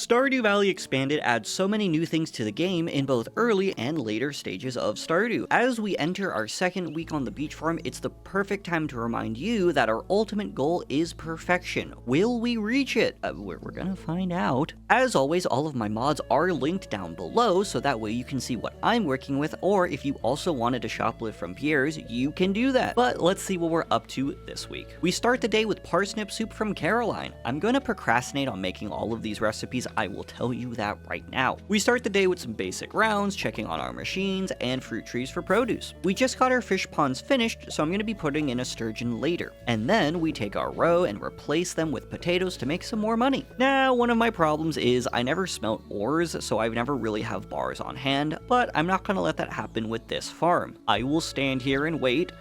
Stardew Valley Expanded adds so many new things to the game in both early and later stages of Stardew. As we enter our second week on the beach farm, it's the perfect time to remind you that our ultimate goal is perfection. Will we reach it? We're gonna find out. As always, all of my mods are linked down below, so that way you can see what I'm working with, or if you also wanted to shoplift from Pierre's, you can do that. But let's see what we're up to this week. We start the day with parsnip soup from Caroline. I'm gonna procrastinate on making all of these recipes, I will tell you that right now. We start the day with some basic rounds, checking on our machines, and fruit trees for produce. We just got our fish ponds finished, so I'm going to be putting in a sturgeon later. And then we take our roe and replace them with potatoes to make some more money. Now, one of my problems is I never smelt ores, so I never really have bars on hand, but I'm not going to let that happen with this farm. I will stand here and wait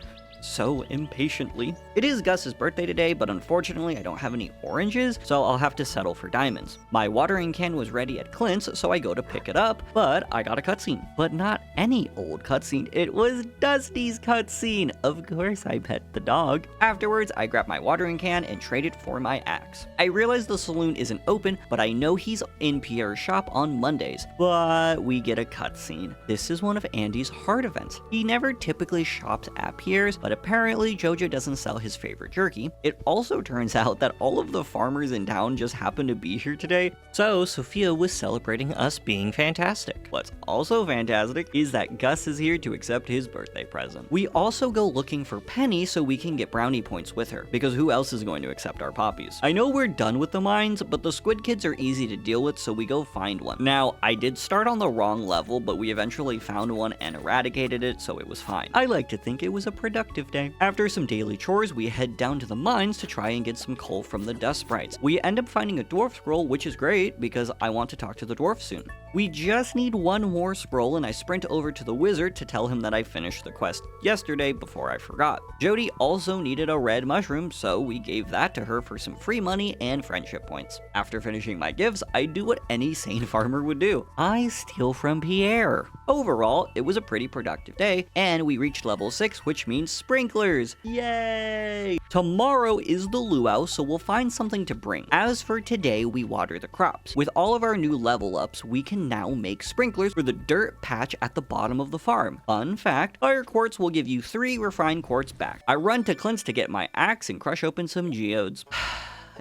so impatiently. It is Gus's birthday today, but unfortunately I don't have any oranges, so I'll have to settle for diamonds. My watering can was ready at Clint's, so I go to pick it up, but I got a cutscene. But not any old cutscene, it was Dusty's cutscene. Of course I pet the dog. Afterwards, I grab my watering can and trade it for my axe. I realize the saloon isn't open, but I know he's in Pierre's shop on Mondays. But we get a cutscene. This is one of Andy's heart events. He never typically shops at Pierre's, but apparently Jojo doesn't sell his favorite jerky. It also turns out that all of the farmers in town just happen to be here today, so Sophia was celebrating us being fantastic. What's also fantastic is that Gus is here to accept his birthday present. We also go looking for Penny so we can get brownie points with her, because who else is going to accept our poppies? I know we're done with the mines, but the squid kids are easy to deal with, so we go find one. Now, I did start on the wrong level, but we eventually found one and eradicated it, so it was fine. I like to think it was a productive day. After some daily chores, we head down to the mines to try and get some coal from the dust sprites. We end up finding a dwarf scroll, which is great because I want to talk to the dwarf soon. We just need one more scroll, and I sprint over to the wizard to tell him that I finished the quest yesterday before I forgot. Jody also needed a red mushroom, so we gave that to her for some free money and friendship points. After finishing my gifts, I do what any sane farmer would do. I steal from Pierre. Overall, it was a pretty productive day, and we reached level 6, which means sprinklers. Yay! Tomorrow is the luau, so we'll find something to bring. As for today, we water the crops. With all of our new level ups, we can now make sprinklers for the dirt patch at the bottom of the farm. Fun fact, fire quartz will give you 3 refined quartz back. I run to Clint's to get my axe and crush open some geodes.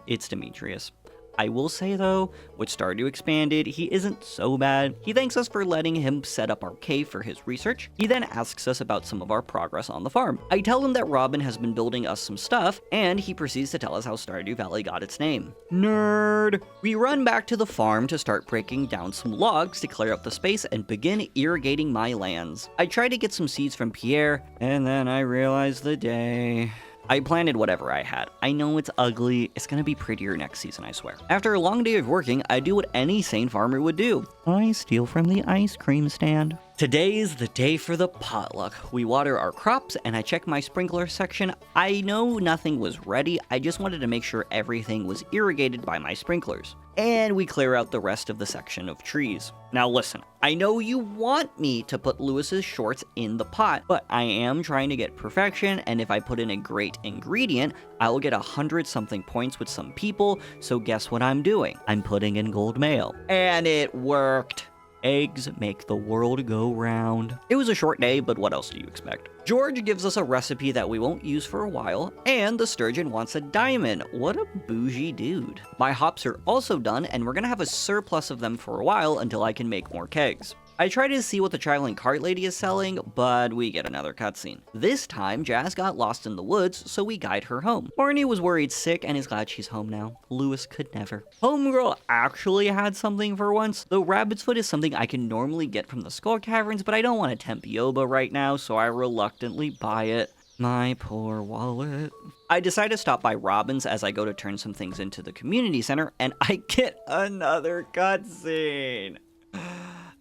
It's Demetrius. I will say though, with Stardew Expanded, he isn't so bad. He thanks us for letting him set up our cave for his research. He then asks us about some of our progress on the farm. I tell him that Robin has been building us some stuff, and he proceeds to tell us how Stardew Valley got its name. Nerd! We run back to the farm to start breaking down some logs to clear up the space and begin irrigating my lands. I try to get some seeds from Pierre, and then I realize the day. I planted whatever I had. I know it's ugly. It's gonna be prettier next season, I swear. After a long day of working, I do what any sane farmer would do. I steal from the ice cream stand. Today is the day for the potluck. We water our crops, and I check my sprinkler section. I know nothing was ready. I just wanted to make sure everything was irrigated by my sprinklers. And we clear out the rest of the section of trees. Now listen, I know you want me to put Lewis's shorts in the pot, but I am trying to get perfection, and if I put in a great ingredient, I will get 100-something points with some people, so guess what I'm doing? I'm putting in gold mail. And it worked. Eggs make the world go round. It was a short day, but what else do you expect? George gives us a recipe that we won't use for a while, and the sturgeon wants a diamond. What a bougie dude. My hops are also done, and we're gonna have a surplus of them for a while until I can make more kegs. I try to see what the traveling cart lady is selling, but we get another cutscene. This time, Jazz got lost in the woods, so we guide her home. Barney was worried sick and is glad she's home now. Lewis could never. Homegirl actually had something for once, though rabbit's foot is something I can normally get from the Skull Caverns, but I don't want to tempt Yoba right now, so I reluctantly buy it. My poor wallet. I decide to stop by Robin's as I go to turn some things into the community center, and I get another cutscene.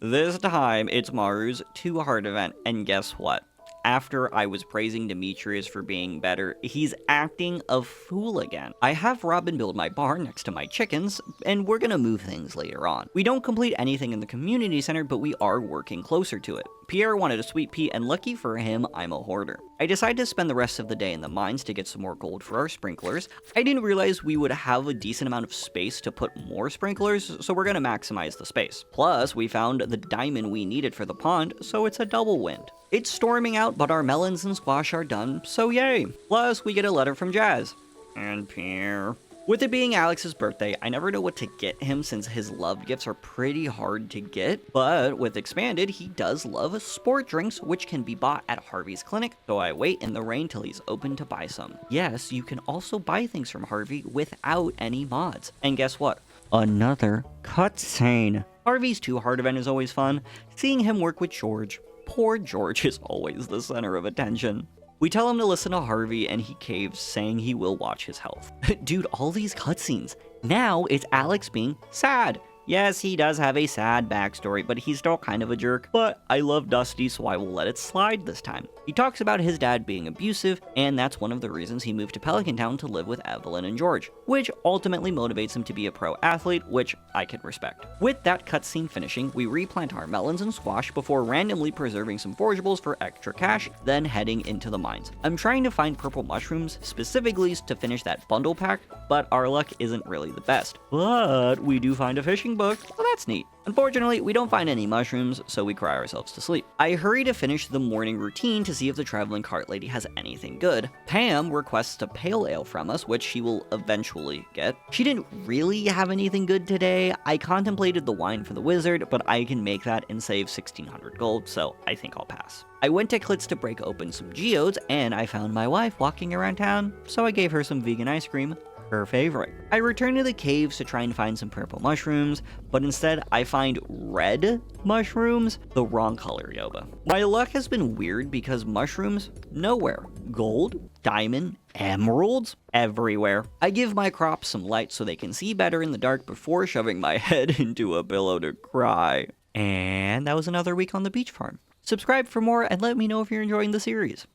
This time, it's Maru's 2 heart event, and guess what? after I was praising Demetrius for being better, he's acting a fool again. I have Robin build my barn next to my chickens, and we're gonna move things later on. We don't complete anything in the community center, but we are working closer to it. Pierre wanted a sweet pea, and lucky for him, I'm a hoarder. I decided to spend the rest of the day in the mines to get some more gold for our sprinklers. I didn't realize we would have a decent amount of space to put more sprinklers, so we're gonna maximize the space. Plus, we found the diamond we needed for the pond, so it's a double win. It's storming out, but our melons and squash are done, so yay! Plus, we get a letter from Jazz. And Pierre. With it being Alex's birthday, I never know what to get him since his love gifts are pretty hard to get, but with Expanded, he does love sport drinks, which can be bought at Harvey's clinic, so I wait in the rain till he's open to buy some. Yes, you can also buy things from Harvey without any mods. And guess what? Another cutscene. Harvey's Too Hard event is always fun. Seeing him work with George. Poor George is always the center of attention. We tell him to listen to Harvey and he caves, saying he will watch his health. Dude, all these cutscenes. Now it's Alex being sad. Yes, he does have a sad backstory, but he's still kind of a jerk. But I love Dusty, so I will let it slide this time. He talks about his dad being abusive, and that's one of the reasons he moved to Pelican Town to live with Evelyn and George, which ultimately motivates him to be a pro athlete, which I can respect. With that cutscene finishing, we replant our melons and squash before randomly preserving some forageables for extra cash, then heading into the mines. I'm trying to find purple mushrooms, specifically to finish that bundle pack, but our luck isn't really the best. But we do find a fishing book, so that's neat. Unfortunately, we don't find any mushrooms, so we cry ourselves to sleep. I hurry to finish the morning routine to see if the traveling cart lady has anything good. Pam requests a pale ale from us, which she will eventually get. She didn't really have anything good today. I contemplated the wine for the wizard, but I can make that and save 1600 gold, so I think I'll pass. I went to Klitz to break open some geodes, and I found my wife walking around town, so I gave her some vegan ice cream. Her favorite. I return to the caves to try and find some purple mushrooms, but instead I find red mushrooms, the wrong color, Yoba. My luck has been weird because mushrooms, nowhere. Gold, diamond, emeralds, everywhere. I give my crops some light so they can see better in the dark before shoving my head into a pillow to cry. And that was another week on the beach farm. Subscribe for more and let me know if you're enjoying the series.